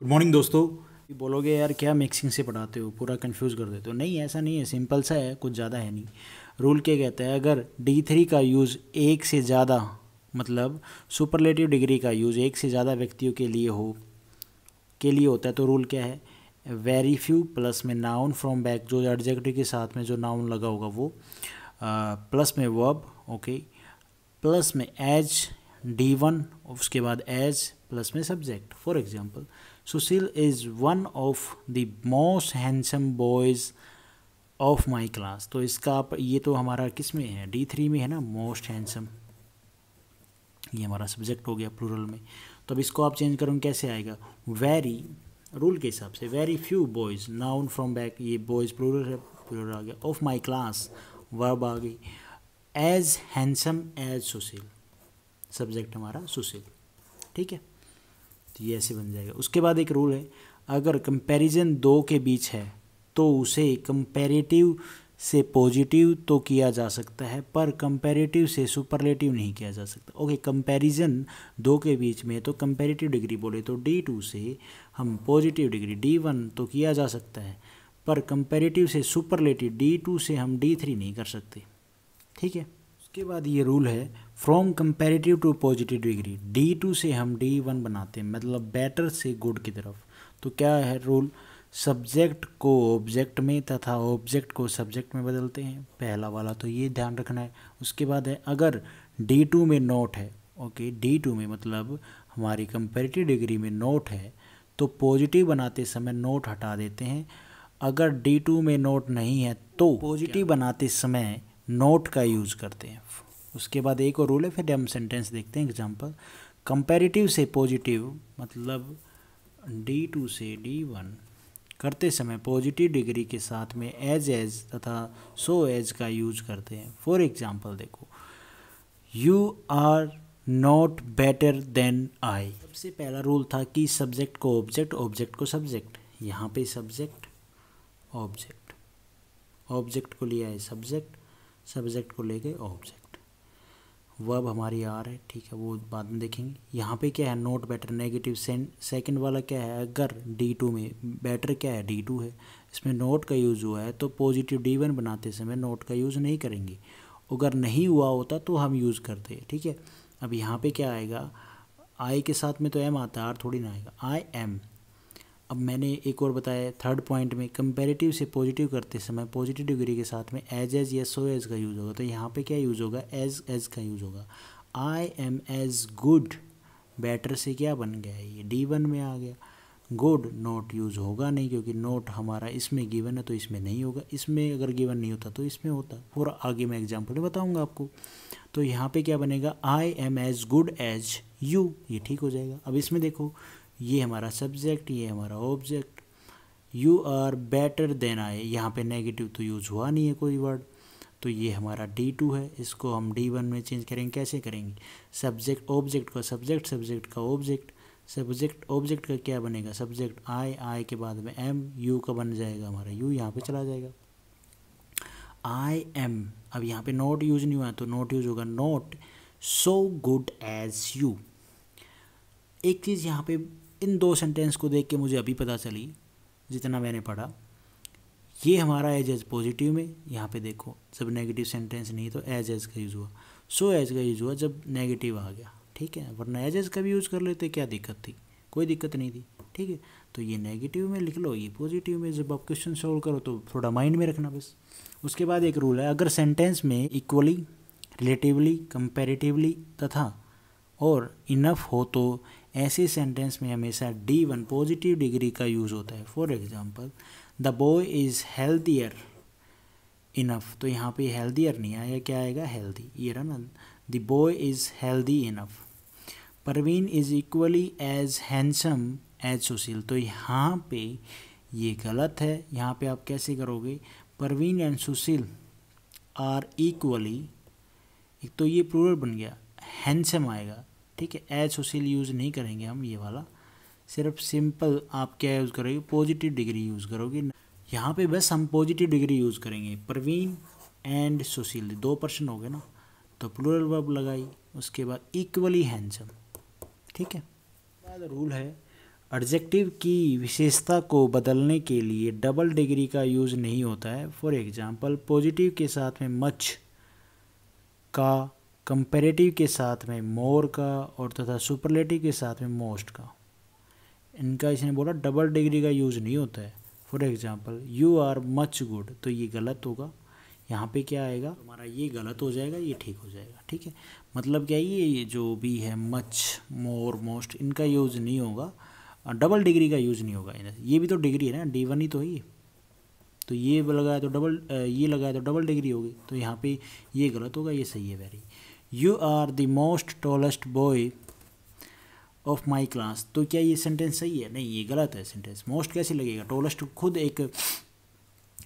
Good morning दोस्तों। बोलोगे यार क्या मिक्सिंग से पढ़ाते हो, पूरा कंफ्यूज कर देते हो। नहीं, ऐसा नहीं है, सिंपल सा है, कुछ ज़्यादा है नहीं। रूल क्या कहता है, अगर D3 का यूज़ एक से ज़्यादा मतलब सुपरलेटिव डिग्री का यूज़ एक से ज़्यादा व्यक्तियों के लिए होता है तो रूल क्या है, वेरी फ्यू प्लस में नाउन फ्रॉम बैक, जो एडजेक्टिव के साथ में जो नाउन लगा होगा वो, प्लस में वर्ब, ओके, प्लस में एज D1, उसके बाद एज प्लस में subject. For example, Sushil is one of the most handsome boys of my class. तो इसका आप, ये तो हमारा किस में है, D3 में है ना, मोस्ट हैंडसम, ये हमारा सब्जेक्ट हो गया प्लूरल में। तो अब इसको आप चेंज करोगे, कैसे आएगा, वेरी, रूल के हिसाब से very few boys, noun from back, ये बॉयज़ प्लूरल है, प्लूरल आ गया, ऑफ माई क्लास वर्ब आ गई, एज हैंडसम एज सुशील, सब्जेक्ट हमारा सुशील। ठीक है, तो ये ऐसे बन जाएगा। उसके बाद एक रूल है, अगर कंपैरिजन दो के बीच है तो उसे कंपैरेटिव से पॉजिटिव तो किया जा सकता है, पर कंपैरेटिव से सुपरलेटिव नहीं किया जा सकता। ओके, कंपैरिजन दो के बीच में तो कंपैरेटिव डिग्री बोले तो D2 से हम पॉजिटिव डिग्री D1 तो किया जा सकता है, पर कंपैरेटिव से सुपरलेटिव D2 से हम D3 नहीं कर सकते। ठीक है, उसके बाद ये रूल है, from comparative to positive degree, D2 से हम D1 बनाते हैं, मतलब बेटर से गुड की तरफ। तो क्या है रूल, सब्जेक्ट को ऑब्जेक्ट में तथा ऑब्जेक्ट को सब्जेक्ट में बदलते हैं, पहला वाला तो ये ध्यान रखना है। उसके बाद है, अगर D2 में नोट है, ओके, D2 में मतलब हमारी कंपैरेटिव डिग्री में नोट है तो पॉजिटिव बनाते समय नोट हटा देते हैं। अगर D2 में नोट नहीं है तो पॉजिटिव बनाते समय नोट का यूज़ करते हैं। उसके बाद एक और रूल है, फिर हम सेंटेंस देखते हैं एग्जांपल। कंपैरेटिव से पॉजिटिव मतलब D2 से D1 करते समय पॉजिटिव डिग्री के साथ में एज तथा सो एज का यूज करते हैं। फॉर एग्जांपल देखो, you are not better than I. सबसे पहला रूल था कि सब्जेक्ट को ऑब्जेक्ट, ऑब्जेक्ट को सब्जेक्ट। यहाँ पे सब्जेक्ट ऑब्जेक्ट, ऑब्जेक्ट को लिया है सब्जेक्ट, सब्जेक्ट को ले गए ऑब्जेक्ट। वर्ब हमारी आर है, ठीक है, वो बाद में देखेंगे। यहाँ पे क्या है, नोट बेटर नेगेटिव सेकंड वाला क्या है, अगर D2 में बेटर क्या है, D2 है, इसमें नोट का यूज़ हुआ है तो पॉजिटिव D1 बनाते समय नोट का यूज़ नहीं करेंगे। अगर नहीं हुआ होता तो हम यूज़ करते हैं। ठीक है, अब यहाँ पे क्या आएगा, आई के साथ में तो एम आता है, आर थोड़ी ना आएगा, आई एम। अब मैंने एक और बताया थर्ड पॉइंट में, कंपैरेटिव से पॉजिटिव करते समय पॉजिटिव डिग्री के साथ में एज या सो एज का यूज़ होगा। तो यहाँ पे क्या यूज़ होगा, एज का यूज़ होगा। I am as good, better से क्या बन गया है, ये D1 में आ गया। गुड नोट यूज़ होगा नहीं, क्योंकि नोट हमारा इसमें गिवन है तो इसमें नहीं होगा, इसमें अगर गिवन नहीं होता तो इसमें होता। पूरा आगे मैं एग्जाम्पल बताऊँगा आपको। तो यहाँ पे क्या बनेगा, I am as good as you, ये ठीक हो जाएगा। अब इसमें देखो, ये हमारा सब्जेक्ट, ये हमारा object, you are better than I, यहाँ पे नेगेटिव तो यूज़ हुआ नहीं है कोई वर्ड, तो ये हमारा D2 है, इसको हम D1 में चेंज करेंगे। कैसे करेंगे, सब्जेक्ट ऑब्जेक्ट का सब्जेक्ट, सब्जेक्ट का ऑब्जेक्ट, सब्जेक्ट ऑब्जेक्ट का क्या बनेगा, सब्जेक्ट आई के बाद में एम, यू का बन जाएगा हमारा यू, यहाँ पे चला जाएगा आई एम। अब यहाँ पे नोट यूज नहीं हुआ तो नोट यूज होगा, not so good as you. एक चीज़ यहाँ पे इन दो सेंटेंस को देख के मुझे अभी पता चली, जितना मैंने पढ़ा, ये हमारा एज पॉजिटिव में, यहाँ पे देखो जब नेगेटिव सेंटेंस नहीं तो एज का यूज़ हुआ, सो एज का यूज़ हुआ जब नेगेटिव आ गया। ठीक है, वरना एज का भी यूज़ कर लेते, क्या दिक्कत थी, कोई दिक्कत नहीं थी। ठीक है, तो ये नेगेटिव में लिख लो, ये पॉजिटिव में, जब आप क्वेश्चन सॉल्व करो तो थोड़ा माइंड में रखना बस। उसके बाद एक रूल है, अगर सेंटेंस में इक्वली, रिलेटिवली, कंपैरेटिवली तथा और इनफ हो तो ऐसे सेंटेंस में हमेशा D1 पॉजिटिव डिग्री का यूज़ होता है। For example, the boy is healthier enough, तो यहाँ पे हेल्थियर नहीं आएगा, क्या आएगा, हेल्दी, ये रहा ना, the boy is healthy enough. Parveen is equally as handsome as Sushil, तो यहाँ पे ये गलत है। यहाँ पे आप कैसे करोगे, Parveen and Sushil are equally, एक तो ये प्लूरल बन गया, हैंडसम आएगा। ठीक है, एज सुशील यूज़ नहीं करेंगे हम ये वाला, सिर्फ सिंपल आप क्या यूज़ करोगे, पॉजिटिव डिग्री यूज़ करोगे। यहाँ पे बस हम पॉजिटिव डिग्री यूज़ करेंगे, परवीन एंड सुशील, 2 पर्सन हो गए ना, तो प्लूरल वर्ब लगाई, उसके बाद इक्वली हैंडसम। ठीक है, बाद रूल है, एडजेक्टिव की विशेषता को बदलने के लिए डबल डिग्री का यूज़ नहीं होता है। फॉर एग्जांपल पॉजिटिव के साथ में मच का, कंपैरेटिव के साथ में मोर का और तथा सुपरलेटिव के साथ में मोस्ट का, इनका इसने बोला डबल डिग्री का यूज़ नहीं होता है। For example you are much good, तो ये गलत होगा, यहाँ पे क्या आएगा हमारा, ये गलत हो जाएगा, ये ठीक हो जाएगा। ठीक है, मतलब क्या ये जो भी है मच, मोर, मोस्ट, इनका यूज़ नहीं होगा, डबल डिग्री का यूज़ नहीं होगा। ये भी तो डिग्री है ना, D1 ही तो है ये, तो ये लगाया तो डबल, ये लगाया तो डबल डिग्री होगी, तो यहाँ पे ये गलत होगा, ये सही है very. You are the most tallest boy of my class, तो क्या ये सेंटेंस सही है? नहीं, ये गलत है सेंटेंस। मोस्ट कैसे लगेगा, टॉलेस्ट खुद एक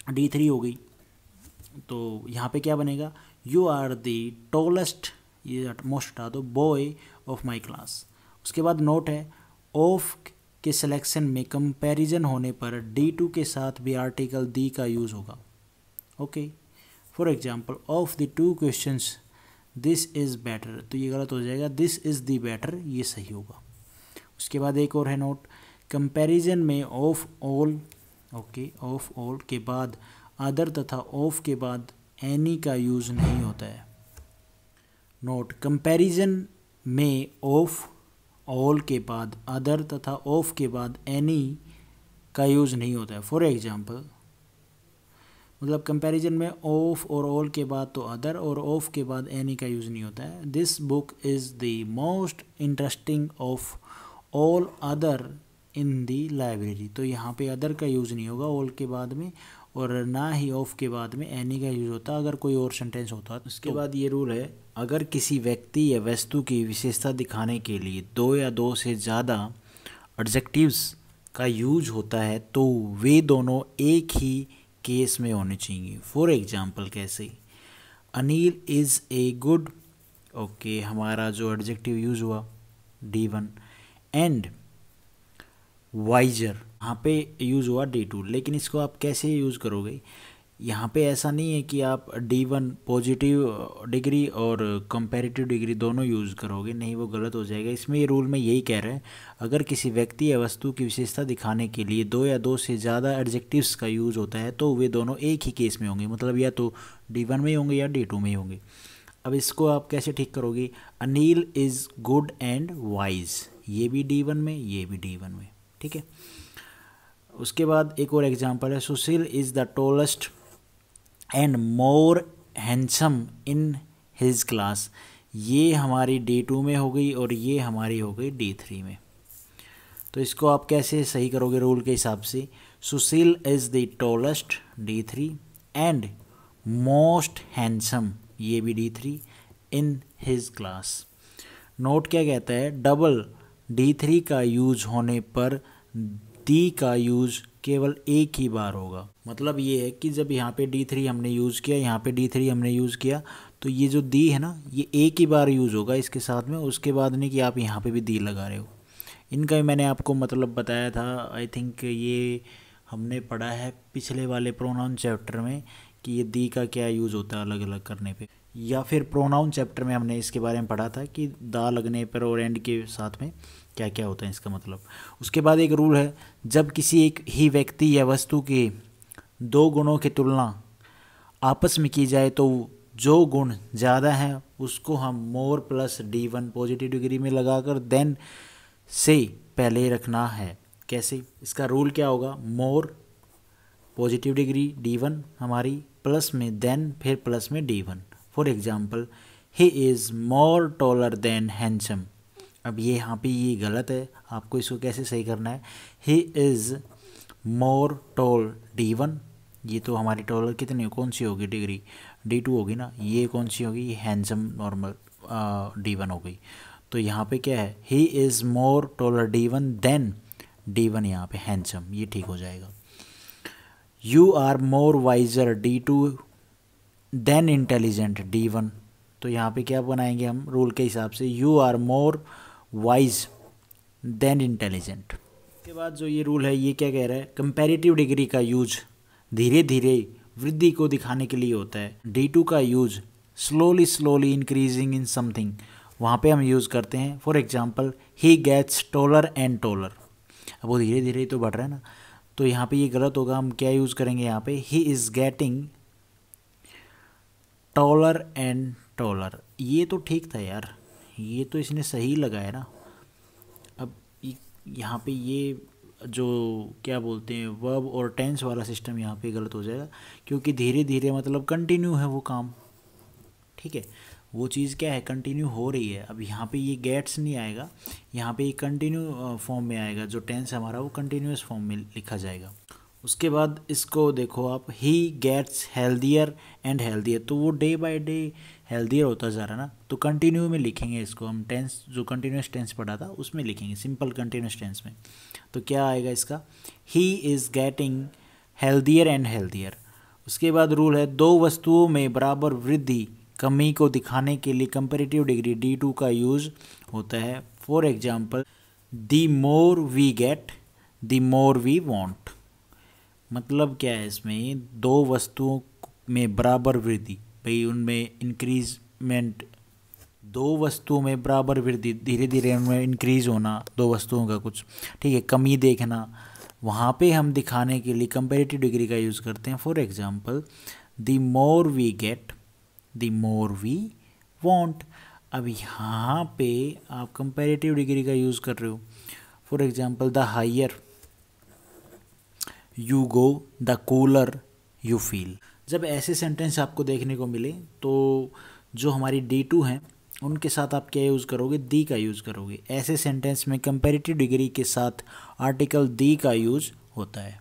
D3 हो गई, तो यहाँ पे क्या बनेगा, यू आर द टॉलेस्ट, ये मोस्ट हटा दो, बॉय ऑफ माई क्लास। उसके बाद नोट है, ऑफ के सिलेक्शन में कंपैरिजन होने पर D2 के साथ भी आर्टिकल दी का यूज़ होगा। Okay, for example of the two questions this is better, तो ये गलत हो जाएगा, दिस इज़ द बेटर, ये सही होगा। उसके बाद एक और है नोट, कंपैरिजन में of all, okay, of all के बाद अदर तथा ऑफ के बाद एनी का यूज़ नहीं होता है। नोट, कंपैरिजन में ऑफ ऑल के बाद अदर तथा ऑफ के बाद एनी का यूज़ नहीं होता है। फॉर एग्जांपल मतलब कंपैरिजन में ऑफ और ऑल के बाद तो अदर और ऑफ के बाद एनी का यूज़ नहीं होता है। This book is the most interesting of all other in the library, तो यहाँ पे अदर का यूज़ नहीं होगा ऑल के बाद में, और ना ही ऑफ के बाद में एनी का यूज़ होता अगर कोई और सेंटेंस होता। उसके बाद ये रूल है, अगर किसी व्यक्ति या वस्तु की विशेषता दिखाने के लिए दो या दो से ज़्यादा एडजेक्टिव्स का यूज होता है तो वे दोनों एक ही केस में होने चाहिए। फॉर एग्जाम्पल कैसे, Anil is a good, okay, हमारा जो एडजेक्टिव यूज़ हुआ D1, एंड वाइजर, यहाँ पे यूज़ हुआ D2, लेकिन इसको आप कैसे यूज़ करोगे, यहाँ पे ऐसा नहीं है कि आप D1 पॉजिटिव डिग्री और कंपैरेटिव डिग्री दोनों यूज़ करोगे, नहीं, वो गलत हो जाएगा। इसमें ये रूल में यही कह रहा है, अगर किसी व्यक्ति या वस्तु की विशेषता दिखाने के लिए दो या दो से ज़्यादा एडजेक्टिव्स का यूज़ होता है तो वे दोनों एक ही केस में होंगे, मतलब या तो D1 में होंगे या D2 में होंगे। अब इसको आप कैसे ठीक करोगे, Anil is good and wise, ये भी D1 में, ये भी D1 में, ठीक है। उसके बाद एक और एग्जांपल है, Sushil is the tallest and more handsome in his class, ये हमारी D2 में हो गई और ये हमारी हो गई D3 में। तो इसको आप कैसे सही करोगे रूल के हिसाब से, Sushil is the tallest D3 and most handsome, ये भी D3 इन हिज क्लास। नोट क्या कहता है, डबल D3 का यूज होने पर दी का यूज केवल एक ही बार होगा। मतलब ये है कि जब यहाँ पे D3 हमने यूज़ किया, यहाँ पे D3 हमने यूज़ किया, तो ये जो दी है ना, ये एक ही बार यूज़ होगा इसके साथ में, उसके बाद नहीं कि आप यहाँ पे भी दी लगा रहे हो। इनका भी मैंने आपको मतलब बताया था, आई थिंक ये हमने पढ़ा है पिछले वाले प्रोनाउन चैप्टर में कि ये दी का क्या यूज़ होता है अलग अलग करने पे, या फिर प्रोनाउन चैप्टर में हमने इसके बारे में पढ़ा था कि दा लगने पर और एंड के साथ में क्या क्या होता है इसका मतलब। उसके बाद एक रूल है, जब किसी एक ही व्यक्ति या वस्तु के दो गुणों की तुलना आपस में की जाए तो जो गुण ज़्यादा है उसको हम मोर प्लस D1 पॉजिटिव डिग्री में लगाकर देन से पहले रखना है। कैसे, इसका रूल क्या होगा, मोर पॉजिटिव डिग्री D1 हमारी, प्लस में देन, फिर प्लस में D1। For example he is more taller than handsome, अब ये यहाँ पे ये गलत है, आपको इसको कैसे सही करना है, he is more toll D1, ये तो हमारी टॉलर कितनी, कौन सी होगी डिग्री, D2 होगी ना, ये कौन सी होगी, ये हैंडसम नॉर्मल D1 हो गई। तो यहाँ पे क्या है, he is more taller D1 than D1, यहाँ पे हैंडसम, ये ठीक हो जाएगा। You are more wiser D2 than intelligent D1, तो यहाँ पे क्या बनाएंगे हम रूल के हिसाब से, you are more wise than intelligent. उसके बाद जो ये रूल है ये क्या कह रहा है, कंपैरेटिव डिग्री का यूज धीरे धीरे वृद्धि को दिखाने के लिए होता है। D2 का use slowly increasing in something, वहाँ पे हम यूज़ करते हैं। For example he gets taller and taller, अब वो धीरे धीरे तो बढ़ रहा है ना, तो यहाँ पे ये गलत होगा। हम क्या यूज़ करेंगे यहाँ पे, he is getting taller and taller. ये तो ठीक था यार, ये तो इसने सही लगाया ना। अब यहाँ पे ये जो क्या बोलते हैं वर्ब और टेंस वाला सिस्टम यहाँ पे गलत हो जाएगा, क्योंकि धीरे धीरे मतलब कंटिन्यू है वो काम, ठीक है, वो चीज़ क्या है, कंटिन्यू हो रही है। अब यहाँ पे ये गेट्स नहीं आएगा, यहाँ पे ये कंटिन्यू फॉर्म में आएगा, जो टेंस हमारा वो कंटिन्यूस फॉर्म में लिखा जाएगा। उसके बाद इसको देखो आप, he gets healthier and healthier, तो वो डे बाय डे हेल्दियर होता जा रहा है ना, तो कंटिन्यू में लिखेंगे इसको हम, टेंस जो कंटिन्यूस टेंस पढ़ा था उसमें लिखेंगे, सिंपल कंटिन्यूस टेंस में। तो क्या आएगा इसका, he is getting healthier and healthier. उसके बाद रूल है, दो वस्तुओं में बराबर वृद्धि कमी को दिखाने के लिए कंपैरेटिव डिग्री D2 का यूज़ होता है। For example, the more we get the more we want. मतलब क्या है इसमें, दो वस्तुओं में बराबर वृद्धि, भाई उनमें इंक्रीजमेंट, दो वस्तुओं में बराबर वृद्धि, धीरे धीरे उनमें इंक्रीज होना दो वस्तुओं का कुछ, ठीक है, कमी देखना, वहाँ पे हम दिखाने के लिए कंपैरेटिव डिग्री का यूज़ करते हैं। For example, the more we get the more we want. अब यहाँ पे आप कंपैरेटिव डिग्री का यूज़ कर रहे हो। For example, the higher you go the cooler you feel. जब ऐसे सेंटेंस आपको देखने को मिले तो जो हमारी D2 हैं उनके साथ आप क्या यूज़ करोगे, दी का यूज़ करोगे। ऐसे सेंटेंस में कंपैरेटिव डिग्री के साथ आर्टिकल दी का यूज़ होता है।